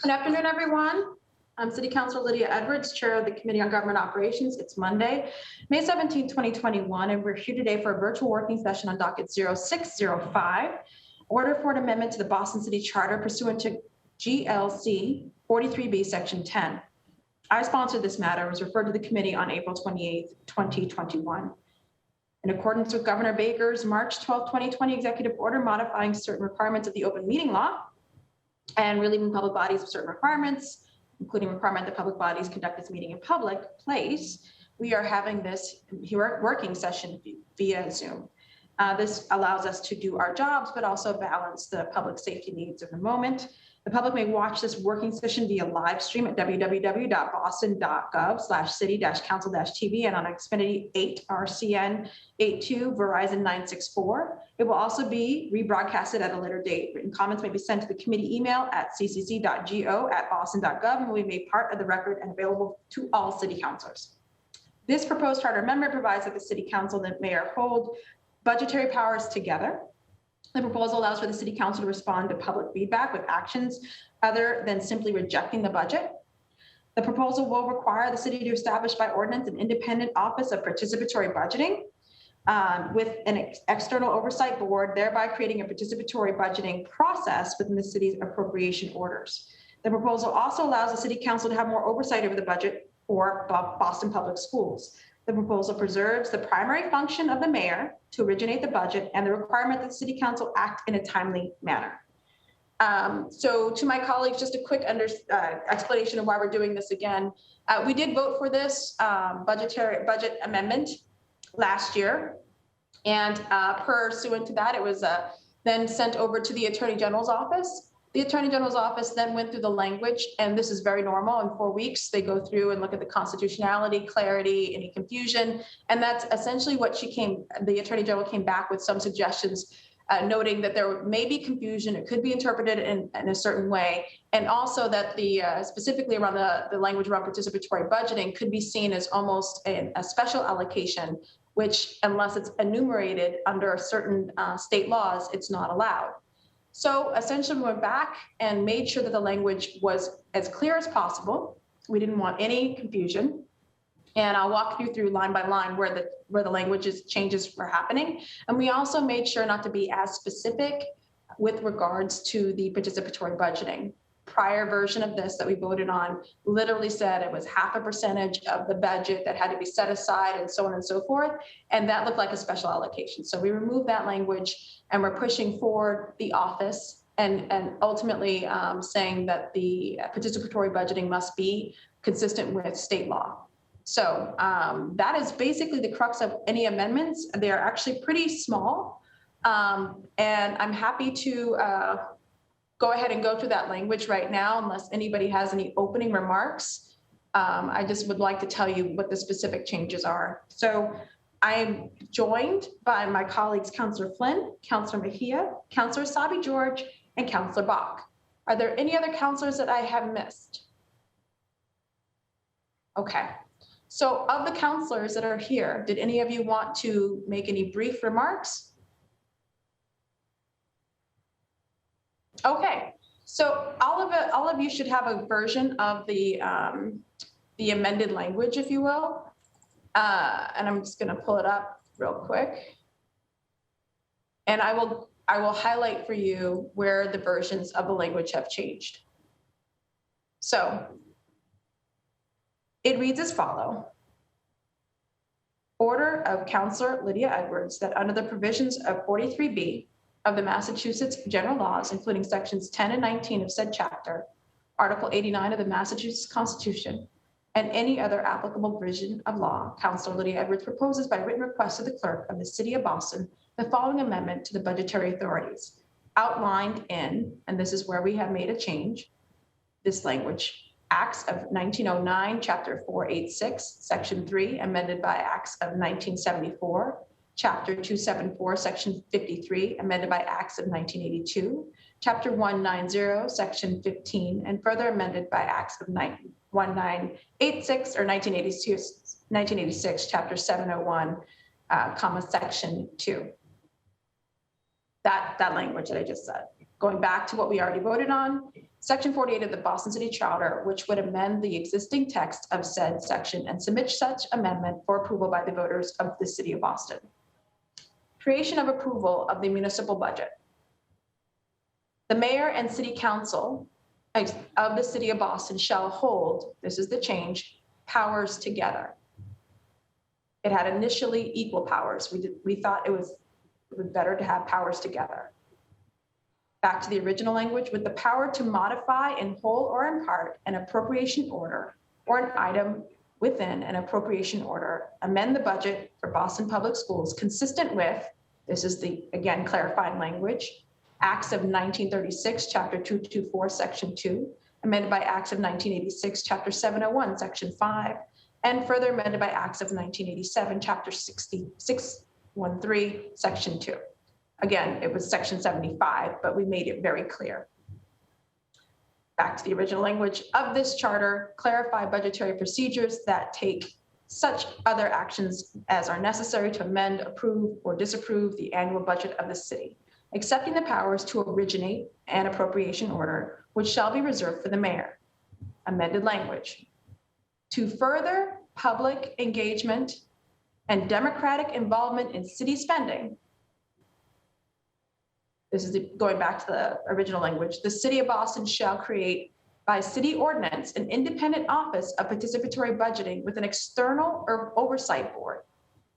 Good afternoon, everyone. I'm City Councilor Lydia Edwards, Chair of the Committee on Government Operations. It's Monday, May 17, 2021, and we're here today for a virtual working session on docket 0605, order for an amendment to the Boston City Charter pursuant to GLC 43B, Section 10. I sponsored this matter, was referred to the committee on April 28, 2021. In accordance with Governor Baker's March 12, 2020 executive order modifying certain requirements of the open meeting law and relieving public bodies of certain requirements, including requirement that public bodies conduct this meeting in public place, we are having this working session via Zoom. This allows us to do our jobs, but also balance the public safety needs of the moment. The public may watch this working session via live stream at www.boston.gov/city-council-tv and on Xfinity 8, RCN 82, Verizon 964. It will also be rebroadcasted at a later date. Written comments may be sent to the committee email at ccc.go@boston.gov and will be made part of the record and available to all city councilors. This proposed charter amendment provides that the city council and mayor hold budgetary powers together. The proposal allows for the city council to respond to public feedback with actions other than simply rejecting the budget. The proposal will require the city to establish by ordinance an independent office of participatory budgeting with an external oversight board, thereby creating a participatory budgeting process within the city's appropriation orders. The proposal also allows the city council to have more oversight over the budget for Boston Public Schools. The proposal preserves the primary function of the mayor to originate the budget and the requirement that the city council act in a timely manner. So to my colleagues, just a quick explanation of why we're doing this again. We did vote for this budget amendment last year. And pursuant to that, it was then sent over to the Attorney General's office. The Attorney General's office then went through the language, and this is very normal. In 4 weeks, they go through and look at the constitutionality, clarity, any confusion, and that's essentially what the Attorney General came back with some suggestions, noting that there may be confusion, it could be interpreted in a certain way, and also that specifically around the language around participatory budgeting could be seen as almost a special allocation, which unless it's enumerated under certain state laws, it's not allowed. So essentially we went back and made sure that the language was as clear as possible. We didn't want any confusion. And I'll walk you through line by line where the language changes were happening. And we also made sure not to be as specific with regards to the participatory budgeting. Prior version of this that we voted on literally said it was 0.5% of the budget that had to be set aside and so on and so forth. And that looked like a special allocation. So we removed that language and we're pushing forward the office and ultimately saying that the participatory budgeting must be consistent with state law. So that is basically the crux of any amendments. They are actually pretty small. And I'm happy to go ahead and go through that language right now, unless anybody has any opening remarks. I just would like to tell you what the specific changes are. So I'm joined by my colleagues, Councillor Flynn, Councillor Mejia, Councillor Sabi George, and Councillor Bach. Are there any other councillors that I have missed? Okay. So of the councillors that are here, did any of you want to make any brief remarks? Okay, so all of you should have a version of the amended language, if you will. And I'm just going to pull it up real quick. And I will highlight for you where the versions of the language have changed. So it reads as follows. Order of Councilor Lydia Edwards that under the provisions of 43B of the Massachusetts General Laws, including sections 10 and 19 of said chapter, Article 89 of the Massachusetts Constitution, and any other applicable provision of law, Councilor Lydia Edwards proposes by written request to the clerk of the City of Boston the following amendment to the budgetary authorities outlined in, and this is where we have made a change, this language, Acts of 1909, Chapter 486, Section 3, amended by Acts of 1974, Chapter 274, Section 53, amended by Acts of 1982, Chapter 190, Section 15, and further amended by Acts of 1986 or 1986, Chapter 701, Section 2. That language that I just said. Going back to what we already voted on, Section 48 of the Boston City Charter, which would amend the existing text of said section and submit such amendment for approval by the voters of the City of Boston. Creation of approval of the municipal budget. The mayor and city council of the City of Boston shall hold, this is the change, powers together. It had initially equal powers. We thought it was better to have powers together. Back to the original language, with the power to modify in whole or in part an appropriation order or an item within an appropriation order, amend the budget for Boston Public Schools consistent with, this is the, again, clarifying language, Acts of 1936, Chapter 224, Section 2, amended by Acts of 1986, Chapter 701, Section 5, and further amended by Acts of 1987, Chapter 613, Section 2. Again, it was Section 75, but we made it very clear. Back to the original language of this charter, clarify budgetary procedures that take such other actions as are necessary to amend, approve, or disapprove the annual budget of the city, accepting the powers to originate an appropriation order, which shall be reserved for the mayor. Amended language. To further public engagement and democratic involvement in city spending, this is going back to the original language, the City of Boston shall create by city ordinance an independent office of participatory budgeting with an external or oversight board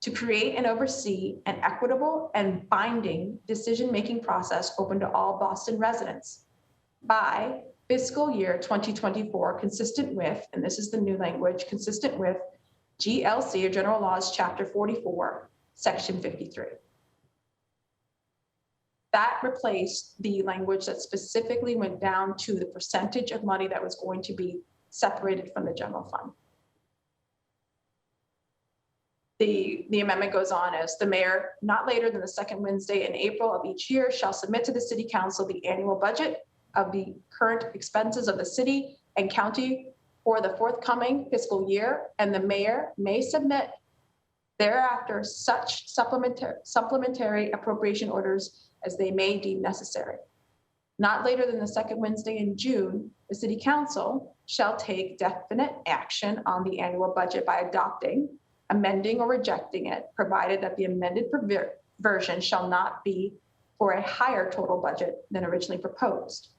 to create and oversee an equitable and binding decision-making process open to all Boston residents by fiscal year 2024, consistent with, and this is the new language, consistent with GLC, or General Laws, Chapter 44, Section 53. That replaced the language that specifically went down to the percentage of money that was going to be separated from the general fund. The amendment goes on as the mayor, not later than the second Wednesday in April of each year, shall submit to the city council the annual budget of the current expenses of the city and county for the forthcoming fiscal year, and the mayor may submit thereafter such supplementary appropriation orders as they may deem necessary. Not later than the second Wednesday in June, the city council shall take definite action on the annual budget by adopting, amending, or rejecting it, provided that the amended version shall not be for a higher total budget than originally proposed.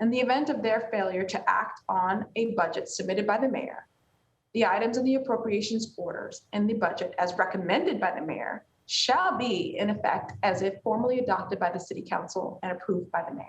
In the event of their failure to act on a budget submitted by the mayor, the items in the appropriations orders in the budget as recommended by the mayor shall be in effect as if formally adopted by the city council and approved by the mayor.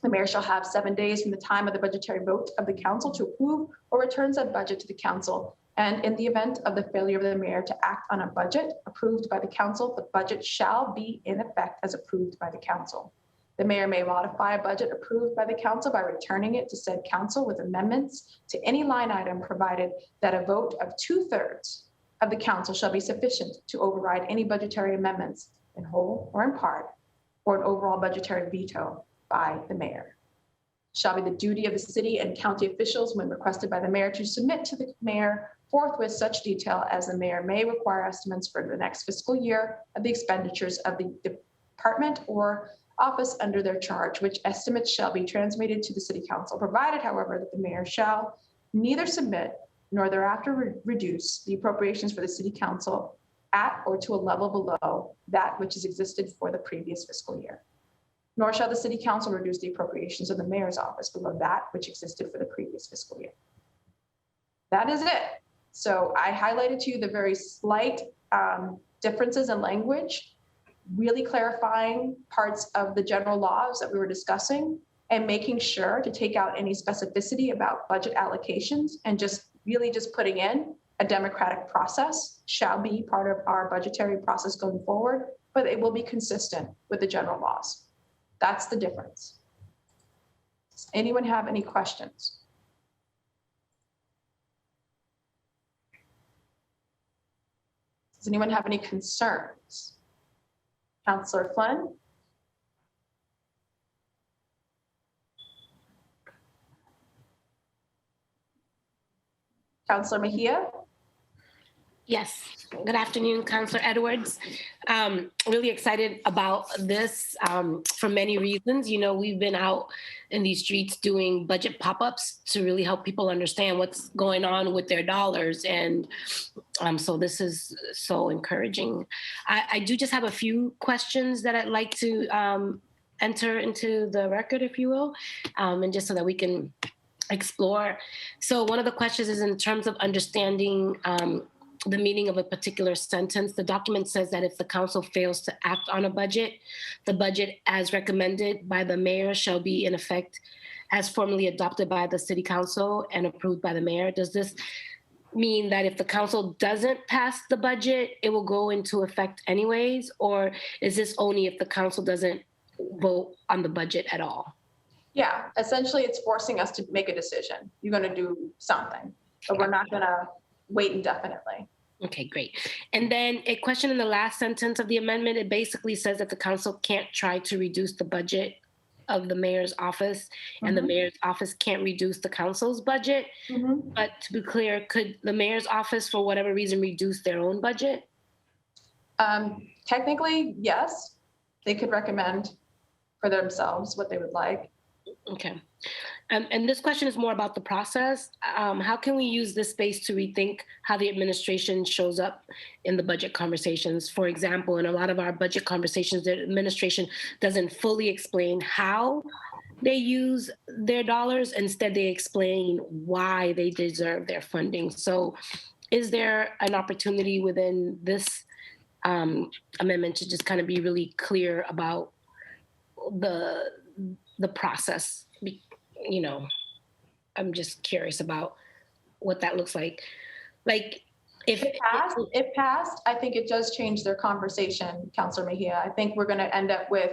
The mayor shall have 7 days from the time of the budgetary vote of the council to approve or return said budget to the council. And in the event of the failure of the mayor to act on a budget approved by the council, the budget shall be in effect as approved by the council. The mayor may modify a budget approved by the council by returning it to said council with amendments to any line item, provided that a vote of 2/3 of the council shall be sufficient to override any budgetary amendments in whole or in part, or an overall budgetary veto by the mayor. Shall be the duty of the city and county officials, when requested by the mayor, to submit to the mayor forthwith such detail as the mayor may require estimates for the next fiscal year of the expenditures of the department or office under their charge, which estimates shall be transmitted to the city council, provided, however, that the mayor shall neither submit nor thereafter reduce the appropriations for the city council at or to a level below that which has existed for the previous fiscal year. Nor shall the city council reduce the appropriations of the mayor's office below that which existed for the previous fiscal year. That is it. So I highlighted to you the very slight differences in language, really clarifying parts of the general laws that we were discussing and making sure to take out any specificity about budget allocations and just really just putting in a democratic process shall be part of our budgetary process going forward, but it will be consistent with the general laws. That's the difference. Does anyone have any questions? Does anyone have any concerns? Councillor Flynn? Councillor Mejia? Yes. Good afternoon, Councillor Edwards. Really excited about this for many reasons. You know, we've been out in these streets doing budget pop-ups to really help people understand what's going on with their dollars. And so this is so encouraging. I do just have a few questions that I'd like to enter into the record, if you will, and just so that we can explore. So one of the questions is in terms of understanding the meaning of a particular sentence. The document says that if the council fails to act on a budget, the budget as recommended by the mayor shall be in effect as formally adopted by the city council and approved by the mayor. Does this mean that if the council doesn't pass the budget, it will go into effect anyways? Or is this only if the council doesn't vote on the budget at all? Yeah, essentially it's forcing us to make a decision. You're going to do something, but we're not going to wait indefinitely. Okay, great. And then a question in the last sentence of the amendment, it basically says that the council can't try to reduce the budget of the mayor's office, and the mayor's office can't reduce the council's budget. But to be clear, could the mayor's office, for whatever reason, reduce their own budget? Technically, yes, they could recommend for themselves what they would like. Okay. And this question is more about the process. How can we use this space to rethink how the administration shows up in the budget conversations? For example, in a lot of our budget conversations, the administration doesn't fully explain how they use their dollars. Instead, they explain why they deserve their funding. So is there an opportunity within this amendment to just kind of be really clear about the process? You know, I'm just curious about what that looks like. Like, if passed, I think it does change their conversation, Councillor Mejia. I think we're going to end up with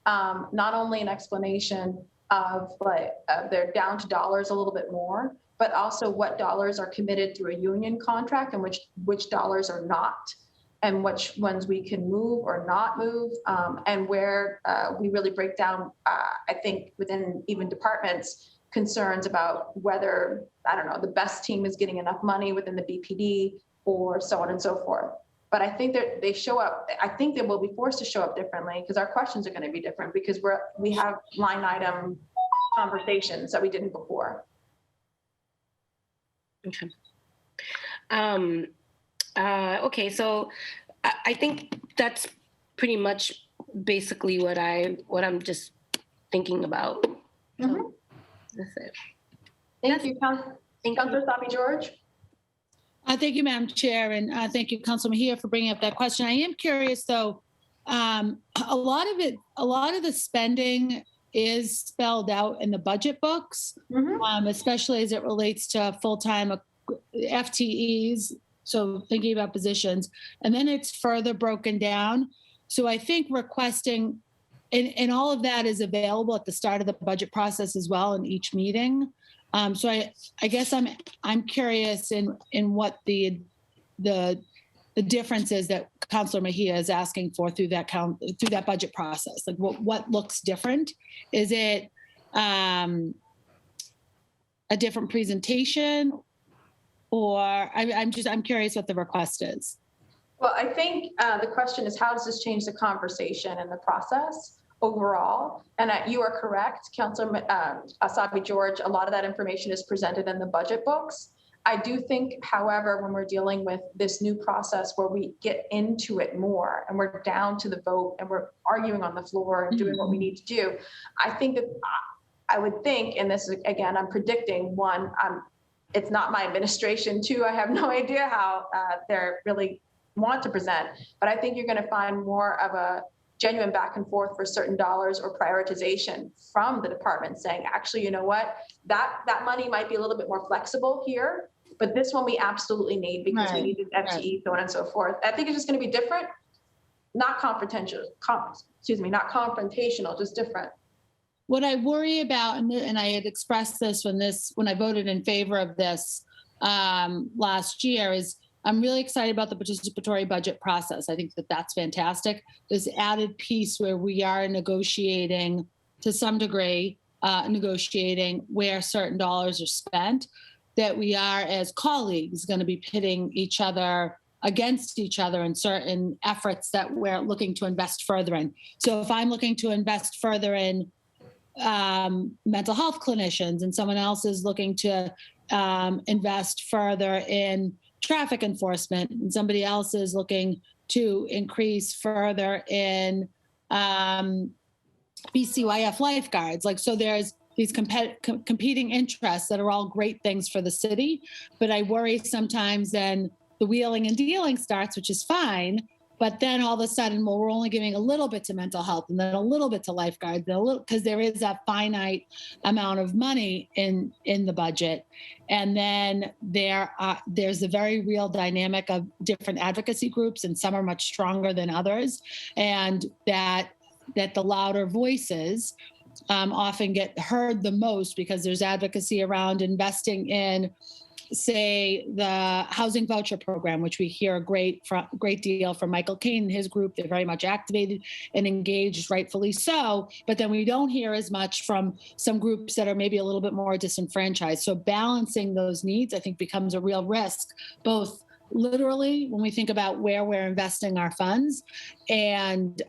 not only an explanation of they're down to dollars a little bit more, but also what dollars are committed through a union contract and which dollars are not, and which ones we can move or not move, and where we really break down, I think, within even departments, concerns about whether, I don't know, the best team is getting enough money within the BPD or so on and so forth. But I think that they show up, I think they will be forced to show up differently because our questions are going to be different because we have line item conversations that we didn't before. Okay. Okay, so I think that's pretty much basically what I'm just thinking about. So that's it. Thank you, Councillor Sabi-George. Thank you, Madam Chair, and thank you, Councilor Mejia, for bringing up that question. I am curious, though. A lot of the spending is spelled out in the budget books, especially as it relates to full-time FTEs. So thinking about positions, and then it's further broken down. So I think requesting, and all of that is available at the start of the budget process as well in each meeting. So I guess I'm curious in what the difference is that Councilor Mejia is asking for through that budget process. Like what looks different? Is it a different presentation? Or I'm curious what the request is. Well, I think the question is, how does this change the conversation and the process overall? And you are correct, Councillor Sabi-George, a lot of that information is presented in the budget books. I do think, however, when we're dealing with this new process where we get into it more and we're down to the vote and we're arguing on the floor and doing what we need to do, I think that I would think, and this is, again, I'm predicting, one, it's not my administration. Two, I have no idea how they're really want to present, but I think you're going to find more of a genuine back and forth for certain dollars or prioritization from the department saying, actually, you know what, that money might be a little bit more flexible here, but this one we absolutely need because we need an FTE, so on and so forth. I think it's just going to be different, not confrontational, not confrontational, just different. What I worry about, and I had expressed this when I voted in favor of this last year, is I'm really excited about the participatory budget process. I think that that's fantastic. This added piece where we are negotiating to some degree, negotiating where certain dollars are spent, that we are as colleagues going to be pitting each other against each other in certain efforts that we're looking to invest further in. So if I'm looking to invest further in mental health clinicians and someone else is looking to invest further in traffic enforcement and somebody else is looking to increase further in BCYF lifeguards. Like, so there's these competing interests that are all great things for the city. But I worry sometimes then the wheeling and dealing starts, which is fine. But then all of a sudden, well, we're only giving a little bit to mental health and then a little bit to lifeguards, because there is a finite amount of money in the budget. And then there's a very real dynamic of different advocacy groups, and some are much stronger than others. And that the louder voices often get heard the most because there's advocacy around investing in, say, the housing voucher program, which we hear a great deal from Michael Caine and his group. They're very much activated and engaged, rightfully so. But then we don't hear as much from some groups that are maybe a little bit more disenfranchised. So balancing those needs, I think, becomes a real risk, both literally when we think about where we're investing our funds, and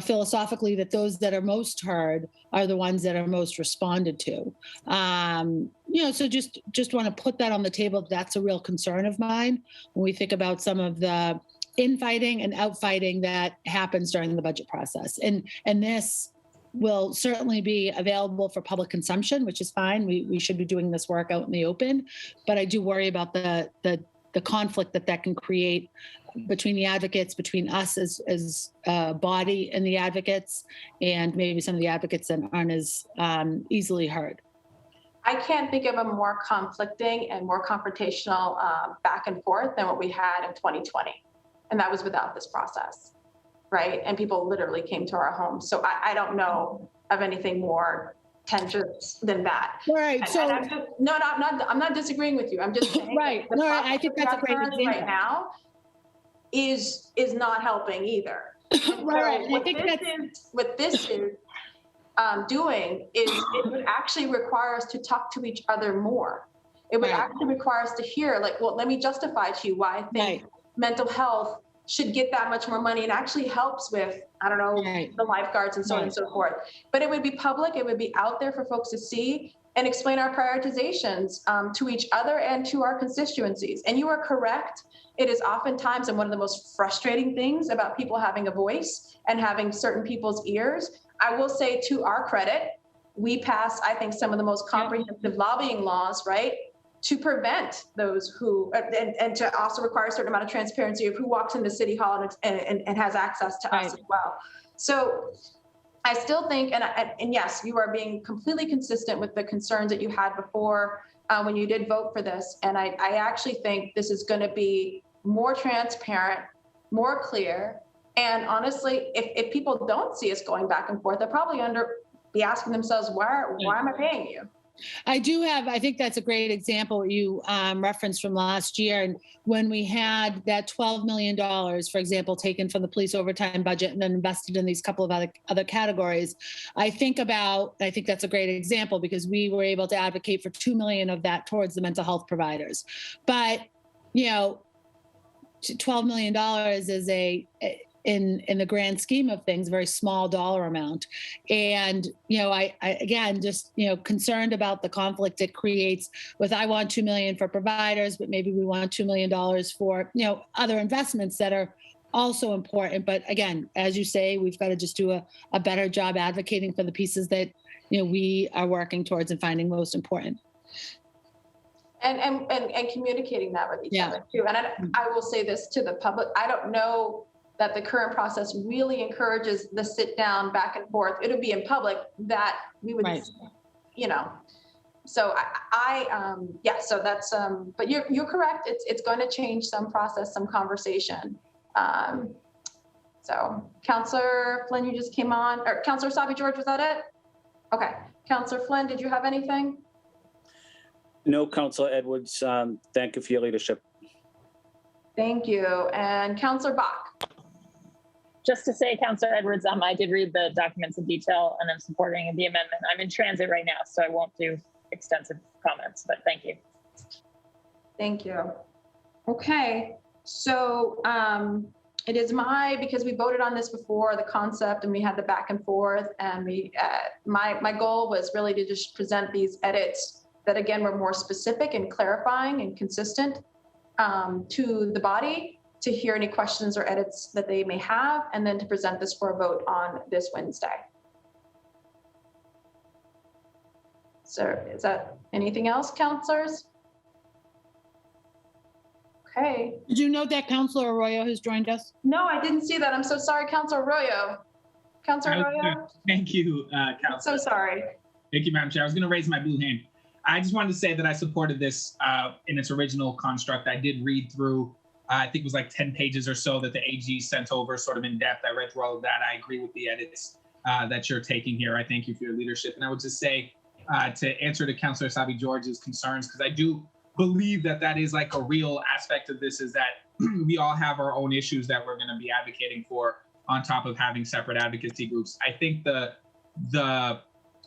philosophically, that those that are most heard are the ones that are most responded to. So just want to put that on the table. That's a real concern of mine when we think about some of the infighting and outfighting that happens during the budget process. And this will certainly be available for public consumption, which is fine. We should be doing this work out in the open, but I do worry about the conflict that can create between the advocates, between us as a body and the advocates, and maybe some of the advocates that aren't as easily heard. I can't think of a more conflicting and more confrontational back and forth than what we had in 2020. And that was without this process, right? And people literally came to our homes. So I don't know of anything more tensions than that. Right. I'm not disagreeing with you. I'm just saying right. No, I think that's a great example. Right now is not helping either. Right. So what this is doing is it would actually require us to talk to each other more. It would actually require us to hear, like, well, let me justify to you why I think mental health should get that much more money, and actually helps with, I don't know, the lifeguards and so on and so forth. But it would be public, it would be out there for folks to see and explain our prioritizations to each other and to our constituencies. And you are correct. It is oftentimes, and one of the most frustrating things about people having a voice and having certain people's ears. I will say, to our credit, we pass, I think, some of the most comprehensive lobbying laws, right, to prevent those who, and to also require a certain amount of transparency of who walks into City Hall and has access to us as well. So I still think, and yes, you are being completely consistent with the concerns that you had before when you did vote for this. And I actually think this is going to be more transparent, more clear. And honestly, if people don't see us going back and forth, they'll probably be asking themselves, why am I paying you? I think that's a great example you referenced from last year. And when we had that $12 million, for example, taken from the police overtime budget and then invested in these couple of other categories, I think that's a great example, because we were able to advocate for $2 million of that towards the mental health providers. But, $12 million is in the grand scheme of things, a very small dollar amount. And, I again, just, concerned about the conflict it creates with, I want $2 million for providers, but maybe we want $2 million for, other investments that are also important. But again, as you say, we've got to just do a better job advocating for the pieces that, we are working towards and finding most important. And communicating that with each other too. And I will say this to the public, I don't know that the current process really encourages the sit down back and forth. It would be in public that we would, so so that's, but you're correct. It's going to change some process, some conversation. So Councillor Flynn, you just came on, or Councillor Sabi George, was that it? Okay. Councillor Flynn, did you have anything? No, Councillor Edwards, thank you for your leadership. Thank you. And Councillor Bach. Just to say, Councillor Edwards, I did read the documents in detail and I'm supporting the amendment. I'm in transit right now, so I won't do extensive comments, but thank you. Thank you. Okay, so it is because we voted on this before, the concept, and we had the back and forth, and my goal was really to just present these edits that again were more specific and clarifying and consistent to the body, to hear any questions or edits that they may have, and then to present this for a vote on this Wednesday. So is that anything else, counselors? Okay. Did you note that Councilor Arroyo has joined us? No, I didn't see that. I'm so sorry, Councilor Arroyo. Councilor Arroyo? Thank you, I'm Councilor. so sorry. Thank you, Madam Chair. I was going to raise my blue hand. I just wanted to say that I supported this in its original construct. I did read through, I think it was like 10 pages or so that the AG sent over sort of in depth. I read through all of that. I agree with the edits that you're taking here. I thank you for your leadership. And I would just say to answer to Councilor Sabi George's concerns, because I do believe that that is like a real aspect of this, is that we all have our own issues that we're going to be advocating for on top of having separate advocacy groups. I think the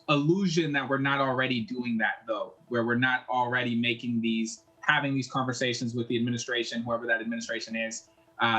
illusion that we're not already doing that, though, where we're not already having these conversations with the administration, whoever that administration is,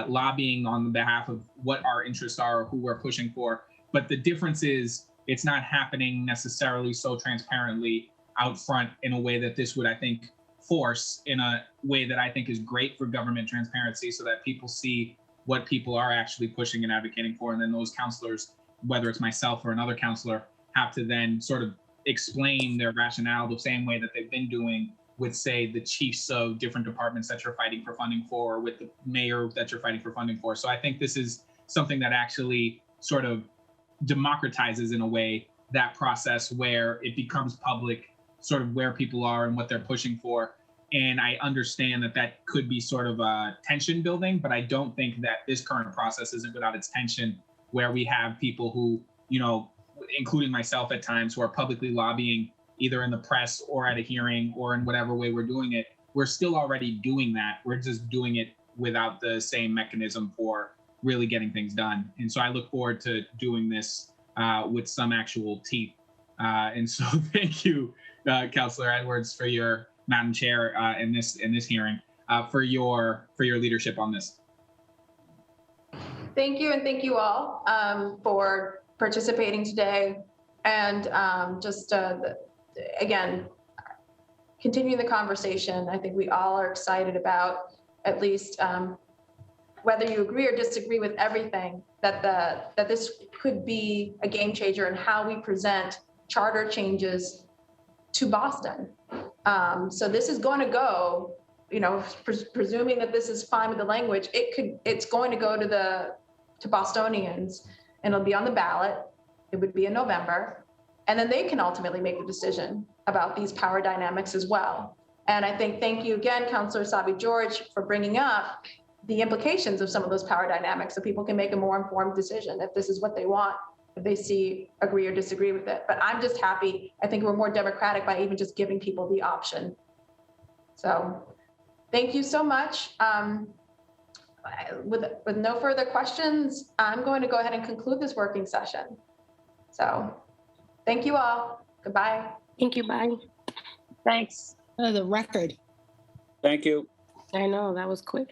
lobbying on behalf of what our interests are, or who we're pushing for. But the difference is it's not happening necessarily so transparently out front in a way that this would, I think, force, in a way that I think is great for government transparency, so that people see what people are actually pushing and advocating for. And then those counselors, whether it's myself or another counselor, have to then sort of explain their rationale the same way that they've been doing with, say, the chiefs of different departments that you're fighting for funding for, or with the mayor that you're fighting for funding for. So I think this is something that actually sort of democratizes, in a way, that process, where it becomes public, sort of where people are and what they're pushing for. And I understand that that could be sort of a tension building, but I don't think that this current process isn't without its tension, where we have people who, you know, including myself at times, who are publicly lobbying either in the press or at a hearing or in whatever way we're doing it. We're still already doing that. We're just doing it without the same mechanism for really getting things done. And so I look forward to doing this with some actual teeth. And so thank you, Councilor Edwards, for your, Madam Chair, in this hearing, for your leadership on this. Thank you, and thank you all for participating today, and again, continuing the conversation. I think we all are excited about, at least whether you agree or disagree with everything, that this could be a game changer in how we present charter changes to Boston. So this is going to go, you know, presuming that this is fine with the language, it's going to go to Bostonians, and it'll be on the ballot. It would be in November, and then they can ultimately make the decision about these power dynamics as well. And I think, thank you again, Councilor Sabi George, for bringing up the implications of some of those power dynamics, so people can make a more informed decision if this is what they want, if they agree or disagree with it. But I'm just happy. I think we're more democratic by even just giving people the option. So thank you so much. With no further questions, I'm going to go ahead and conclude this working session. So thank you all. Goodbye. Thank you. Bye. Thanks. The record. Thank you. I know that was quick.